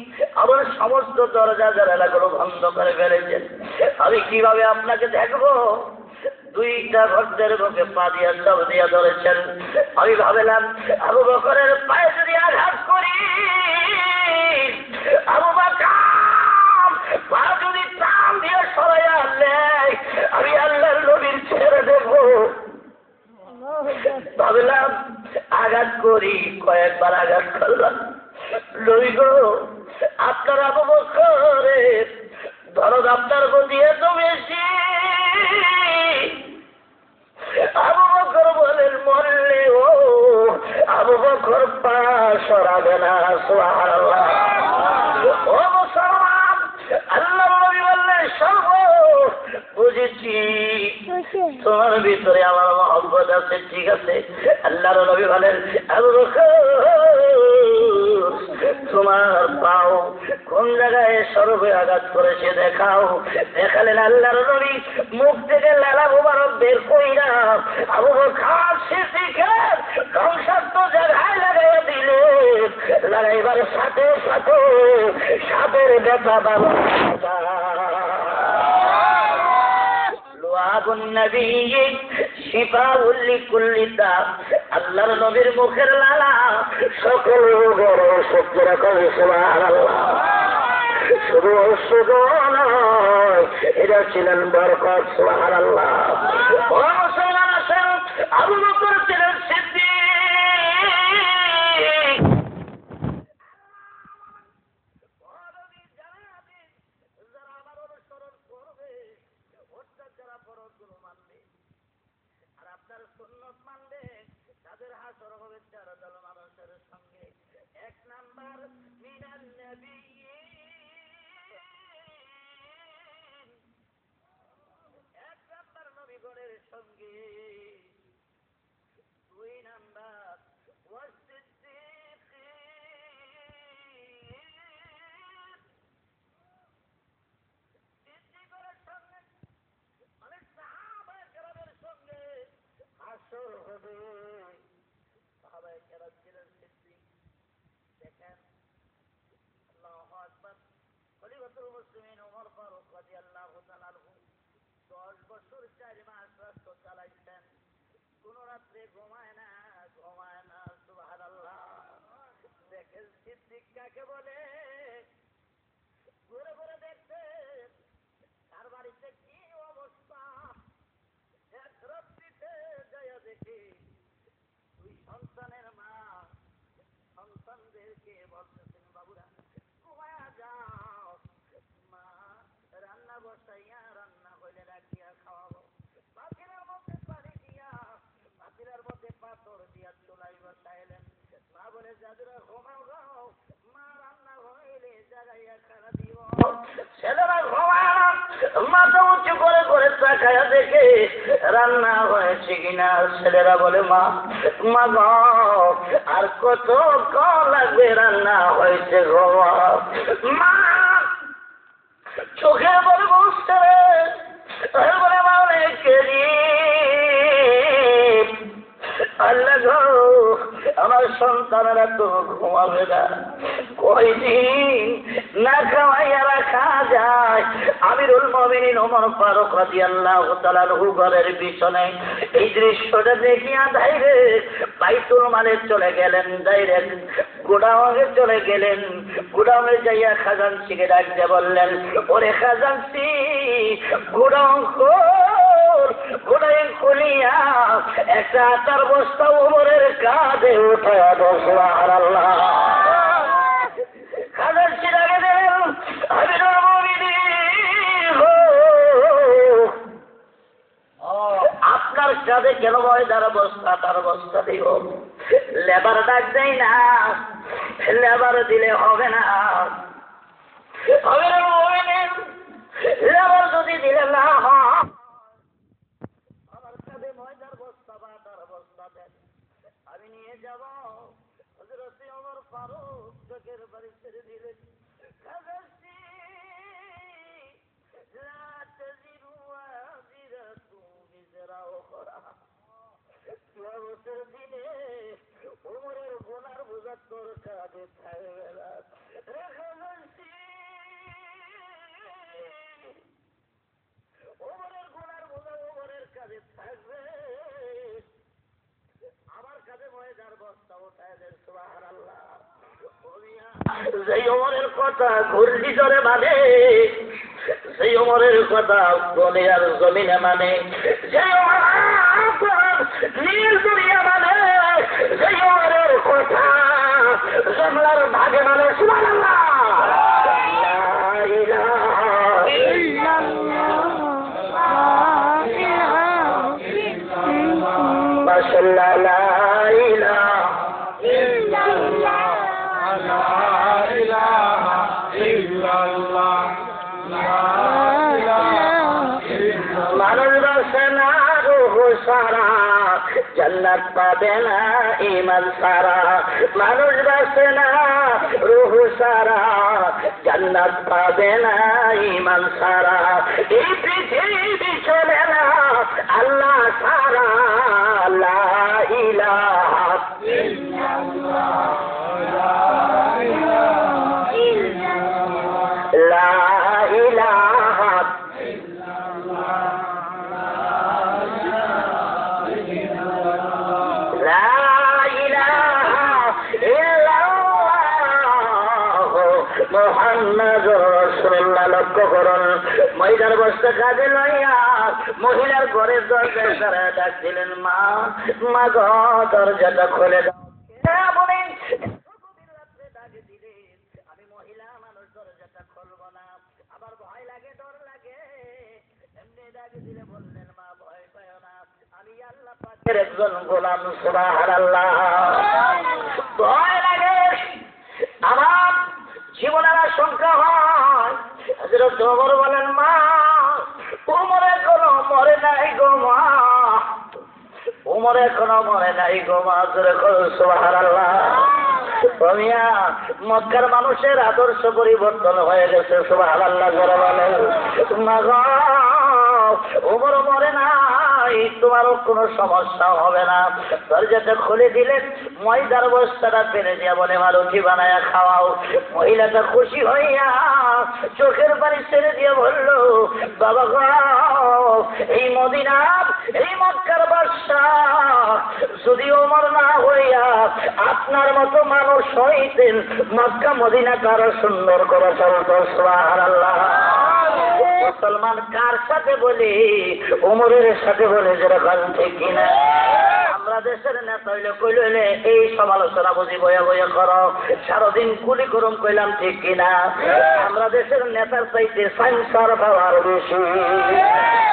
আমার সমস্ত দরজা জানালাগুলো বন্ধ করে ফেলেছেন। আমি কিভাবে আপনাকে দেখবো? 2টা গর্তের মুখে পা দিয়া সব দিয়া ধরেছেন। আমি ভাবলাম আবু বকরের পায়ে যদি আঘাত করি, আবু বকর পা যদি টান দিয়ে সরাইয়া নেয়, আমি আল্লাহর নবীর ছেড়ে দেখবো। ভাবলাম আঘাত করি, কয়েকবার আঘাত করলাম। নবী গো, আপনার আবু বকরের ধরো আপনার গতি এত বেশি। আবু বকর বলেন, মরলে ও আবু বকর পা সরাবে না। সুবহানাল্লাহ। ও মুসলমান, আল্লাহর নবী বললেন, সর্ব বুঝেছি তোমার ভিতরে আমার মহব্বত আছে, ঠিক আছে। আল্লাহর নবী বলেন, আবু বকর তোমার পাও কোন জায়গায় সর্বে আঘাত করেছে দেখাও। দেখালেন আল্লাহর নবী মুখ থেকে লালা মুবারক বের কইরা আবু বকর সিদ্দিককে ধ্বংসাত্মক জায়গায় লাগাইয়া দিলে। লাগাইবার সাথে সাথে সাপের ব্যথা বাবা লুআবুন নবী শিফাউল লিকুল্লি দা। আল্লাহর নবীর মুখের লালা সকল রোগের ওষুধ করে সুবহানাল্লাহ। শুধু ওষুধ নয়, এটা ছিলেন বরকত সুবহানাল্লাহ। ও মুসলমান আছেন, আবু বকর ছিলেন সিদ্দিক। মুসলিমিন ওমর ফারুক রাদিয়াল্লাহু তাআলা আনহু 10 বছর 4 মাস রাষ্ট্র চালাইছেন। কোন রাত্রে ঘুমায় না সুবহানাল্লাহ। দেখেন সিদ্দিক কাকে বলে, ঘুরে ঘুরে দেখতে তার বাড়িতে কি অবস্থা। এক রাত্রিতে যাইয়া দেখি দুই সন্তানের মা সন্তানদেরকে বলতেছেন, বাবুরা ঘুমায়া যাও, মা রান্না বসাইয়া রান্না হইলে রাখিয়া খাওয়াবো। পাতিলের মধ্যে পানি দিয়া পাতিলের মধ্যে পাথর দিয়া চুলাই বসাইলেন। মা বলে যাদের ঘুমাও গাও, মা রান্না হইলে জাগাইয়া খানা দিব। ছেলেরা ঘুমায় মাথা উঁচু করে করে তাকায়া দেখে রান্না হয়েছে কিনা। ছেলেরা বলে মা গো আর কত লাগবে, রান্না হয়েছে গো। মা চোখে বলে বুঝতে বলে মা অনেক আল্লাহ গো আমার সন্তানেরা তো ঘুমাবে না, কয়দিন না খাওয়াইয়া রাখা যায়। আমিরুল মুমিনিন ওমর ফারুক রাদিয়াল্লাহু তাআলা আনহু ঘরের পিছনে এই দৃশ্যটা দেখিয়া ডাইরেক্ট বাইতুল মালে চলে গেলেন, ডাইরেক্ট গোডাউনে চলে গেলেন। গোডাউনে যাইয়া খাজানসিকে ডাক দিয়ে বললেন, ওরে খাজানসি গোডাউন গোডাউন খুলিয়া একটা আটার বস্তা ওমরের কাঁধে উঠায়া দাও সুবহানাল্লাহ। খাজানসি ডাকে দিলেন, আমিরুল মুমিনিন আপনার কাঁধে কেন ময়দার বস্তা তার বস্তা দিব? লেবার ডাক দেয় না, লেবার দিলে হবে না। আমিরুল মুমিনিন লেবার যদি দিলে না হয়, আমার কাঁধে ময়দার বস্তা বা তার বস্তা দেন, আমি নিয়ে যাব। হযরত ওমর ফারুক চোখের বাড়ি ছেড়ে দিলেন। খাজানসি লা তাজিরু ওয়াজিরাতু বিজরা উখরা। কিয়ামতের দিনে ওমরের গুনার বোঝা তোর কাঁধে থাকবে না। খাজানসি ওমরের গুনার বোঝা ওমরের কাঁধে থাকবে, আমার কাঁধে ময়দার বস্তা উঠায় দেন সুবহানাল্লাহ। সেই ওমরের কথা ঘুরলি ধরে মানে, সেই ওমরের কথা দুনিয়ার জমিনে মানে, সেই নীল দুনিয়া মানে, সেই ওমরের কথা জমলার ভাগে মানে সুবহানাল্লাহ। লা ইলাহা ইল্লাল্লাহ মাশাআল্লাহ। লা ইলাহা ইল্লাল্লাহ লা ইলাহা ইল্লাল্লাহ লা ইলাহা ইল্লাল্লাহ। মানুষ বাসনা রূহ সারা জান্নাত পাবে না ঈমান ছাড়া, মানুষ বাঁচবে না রূহ ছাড়া, জান্নাত পাবে না ঈমান ছাড়া, এই পৃথিবী চলে না আল্লাহ ছাড়া। লা ইলাহা ইল্লাল্লাহ, লা ইলাহা মুহাম্মাদুর রাসূলুল্লাহ। লক্ষ্য করুন, মহিলার বস্তা কাঁধে লইয়া মহিলার ঘরের দরজায় তারা ডাকছিলেন, মা মা গো দরজাটা খুলে দাও। আমি মহিলা মানুষ দরজাটা খুলবো না, আবার ভয় লাগে ডর লাগে, এমনি ডাকে দিলে বললেন, মা ভয় পায় না, আমি আল্লাহ পাকের একজন গোলাম। সুবহানাল্লাহ। ভয় লাগে, আমার জীবনের আশঙ্কা হয়। হযরত ওমর বলেন, মা ওমর এখনো মরে নাই গো মা, ওমর এখনো মরে নাই গো মা। সুবহানাল্লাহ। মক্কার মানুষের আদর্শ পরিবর্তন হয়ে গেছে। সুবহানাল্লাহ। মা গো ওমর মরে নাই, তোমারও কোনো সমস্যা হবে না। দরজাটা খুলে দিলেন, ময়দার বস্তাটা ফেলে দিয়া বলে, মা রুটি বানায়া খাওয়াও। মহিলাটা খুশি হইয়া চোখের পানি ছেড়ে দিয়ে বলল, বাবা গো এই মদিনা এই মক্কার বাদশাহ যদি ওমর না হইয়া আপনার মতো মানুষ হইতেন, মক্কা মদিনাটা আরো সুন্দর করে চলত। সুবহানাল্লাহ। মুসলমান কার সাথে বলি? ওমরের সাথে বলে, যেরকম ঠিক কিনা? আমরা দেশের নেতা হইলে কইলে এই সমালোচনা বুঝি বয়া বয়া করো, সারাদিন গুলি করুম কইলাম, ঠিক কিনা? আমরা দেশের নেতার চাইতে সাইন্সার পাওয়ার বেশি,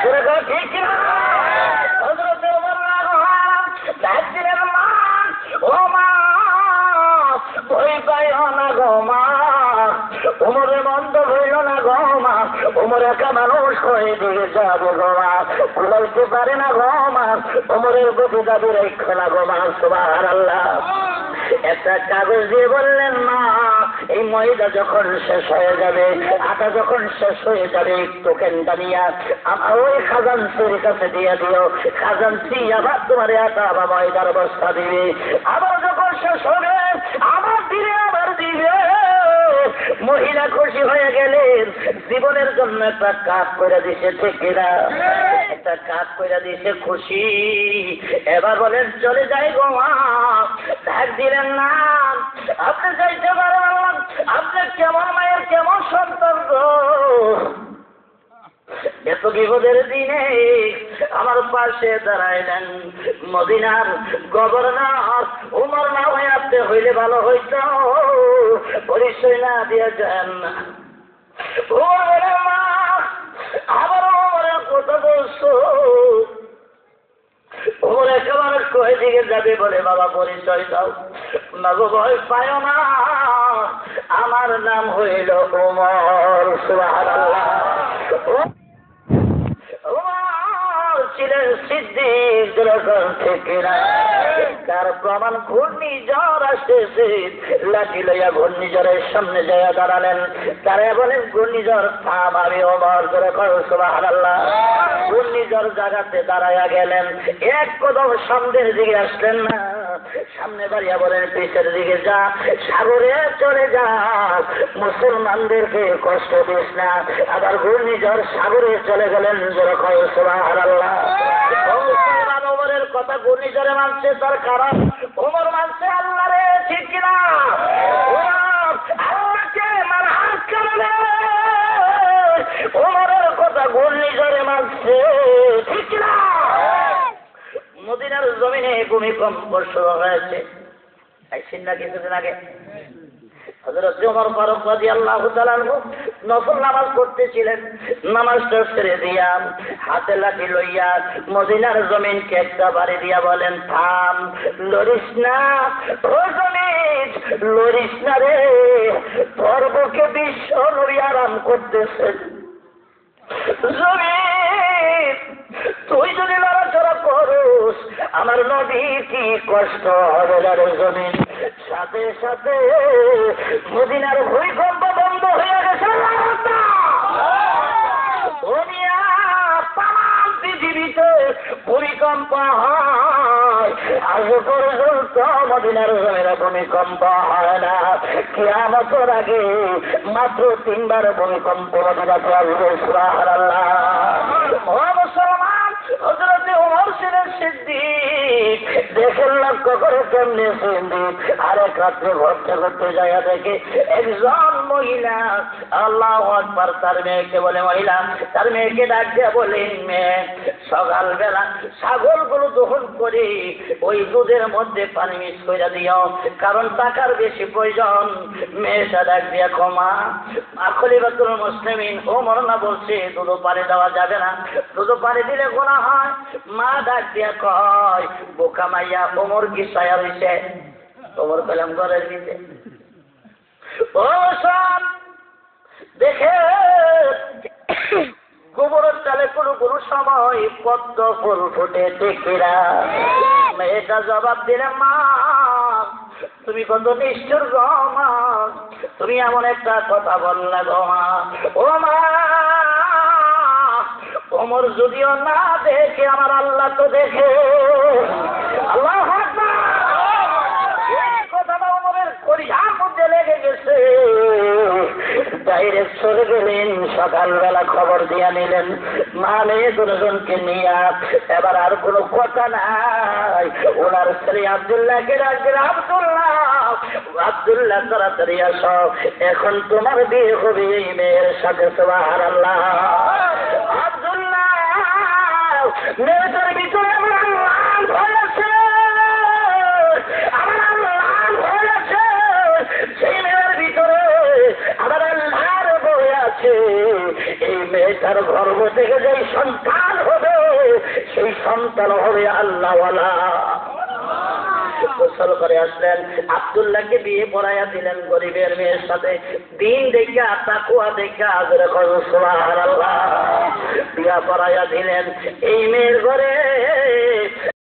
যেরকম ঠিক কিনা? হযরত ওমর ডাকছিলেন, মা ও মা ভয় পাইও না গো মা, ওমরের বন্ধ হইল না গো মা, ওমর একা মানুষ হয়ে দিয়ে যাবে গো মা, কুলাইতে পারে না গো মা, ওমরের প্রতি দাবি রেখো না গো মা। সুবহানাল্লাহ। একটা কাগজ দিয়ে বললেন, মা এই ময়দা যখন শেষ হয়ে যাবে, আটা যখন শেষ হয়ে যাবে, টোকেনটা নিয়ে আমার ওই খাজানসির কাছে দিয়ে দিও, খাজানসি আবার তোমার আটা বা ময়দার বস্তা দিবে, আবার যখন শেষ হবে আবার দিলে আবার দিবে। মহিলা খুশি হয়ে গেলেন, জীবনের জন্য একটা কাজ করে দিছে, ঠিক কিনা? একটা কাজ করে দিছে, খুশি। এবার বলেন, চলে যাই গো মা। ডাক দিলেন, না আপনি যাইতে পারেন, আপনি কেমন মায়ের কেমন সন্তান গো, এত বিপদের দিনে আমার পাশে দাঁড়াইলেন মদিনার গভর্নর ওমর না হয়ে আসতে হইলে ভালো হইত, পরিচয় না দিয়ে যান। মা আবার ওমরের কথা বলছো, ওমর একেবারে কয়ে দিকে যাবে বলে, বাবা পরিচয় দাও। মাগো ভয় পায় না, আমার নাম হইল ওমর। সুবহানাল্লাহ। ছিলেন সিদ্দিক, যেরকম ঠিক না? তার প্রমাণ ঘূর্ণিঝড় আসতেছে, লাঠি লইয়া ঘূর্ণিঝড়ের সামনে যাইয়া দাঁড়ালেন। তারা বলেন, ঘূর্ণিঝড় থাম, আমি ওমর। যেরকম সুবহানাল্লাহ। ঘূর্ণিঝড় জায়গাতে দাঁড়াইয়া গেলেন, এক কদম সামনের দিকে আসলেন না, সামনে বাড়িয়া বলেন, পিছের দিকে যা, সাগরে চলে যা, মুসলমানদেরকে কষ্ট দিস না। আবার ঘূর্ণিঝড় সাগরে চলে গেলেন। যেরকম সুবহানাল্লাহ। ওমরের কথা ঘূর্ণিঝড়ে মানছে তার কারণ, ওমর মানছে আল্লাহ রে, ঠিক কিনা? আল্লাহকে মানার কারণে ওমরের কথা ঘূর্ণিঝড়ে মানছে, ঠিক কিনা? মদিনার জমিনে ভূমিকম্প শুরু হয়েছে, আইসিন না কিছুদিন আগে। হযরত ওমর ফারুক রাদিয়াল্লাহু তাআলা নফল নামাজ পড়তেছিলেন, নামাজটা ছেড়ে দিয়া হাতে লাঠি লইয়া মদিনার জমিনকে একটা বাড়ি দিয়া বলেন, থাম, লড়িস না ও জমিন, লড়িস না রে, তোর বুকে বিশ্ব নবী আরাম করতেছে। জমিন তুই যদি লড়াচড়া করস আমার নবীর কি কষ্ট হবে রে জমিন। সাথে সাথে মদিনার ভূমিকম্প বন্ধ হয়ে গেছে। পৃথিবীতে ভূমিকম্প হয়, আজ পর্যন্ত মদিনার জমিনে ভূমিকম্প হয় না। কিয়ামতের আগে মাত্র 3 বার ভূমিকম্প মদিনাতে আসবে। সুবহানাল্লাহ। ও মুসলমান, হযরত ওমর ছিলেন সিদ্দিক। দেখেন লক্ষ্য করে কেমনে সিদ্দিক আরেক রাত্রে ঘরতে ঘরতে যায় দেখে একজন মহিলা, আল্লাহু আকবার, তার মেয়েকে বলে, মহিলা তার মেয়েকে ডাক দিয়ে বলেন, মেয়ে সকালবেলা ছাগলগুলো দহন করে ওই দুধের মধ্যে পানি মিক্স করে দিও, কারণ টাকার বেশি প্রয়োজন। মেয়েটা ডাক দিয়া ক্ষমা খলিফাতুল মুসলিমিন ওমর না বলছে দুধ পানি দেওয়া যাবে না, দুধ পানি দিলে গোনা হয়। মা ডাক দিয়া কয়, বোকা মাইয়া, ওমর কি ছায়া হইছে? ওমর কলাম ঘরের দিতে। ও সব দেখে গোবরের চালে কোনো কোনো সময় পদ্ম ফুল ফুটে দেখিরা। মেয়েটা জবাব দিলে, মা তুমি কত নিষ্ঠুর গো মা, তুমি এমন একটা কথা বললা গো মা। ও মা, ওমর যদিও না দেখে আমার আল্লাহ তো দেখে। আল্লাহু আকবার। এই কথাটা ওমরের কলিজার মধ্যে লেগে গেছে। ডাইরেক্ট চলে গেলেন, সকালবেলা খবর দিয়া নিলেন মা মেয়ে দুজনকে নিয়ে। এবার আর কোনো কথা নাই। ওনার স্ত্রী আব্দুল্লাহকে ডাকলেন, আব্দুল্লাহ আব্দুল্লাহ তাড়াতাড়ি আসো, এখন তোমার বিয়ে হবে এই মেয়ের সাথে। সুবহানাল্লাহ। আব্দুল্লাহ মেয়েটার ভিতরে আমার আল্লাহ ভয় আছে, আমার আল্লাহ ভয় আছে। সেই মেয়ের ভিতরে আমার আল্লাহর ভয় আছে। এই মেয়েটার গর্ভ থেকে যেই সন্তান হবে সেই সন্তান হবে আল্লাহওয়ালা। গোসল করে আসলেন, আব্দুল্লাহকে বিয়ে পড়াইয়া দিলেন গরিবের মেয়ের সাথে। দিন দেখা তাকুয়া দেখা আজরে করো সুবহানাল্লাহ। বিয়া পড়াইয়া দিলেন। এই মেয়ের ঘরে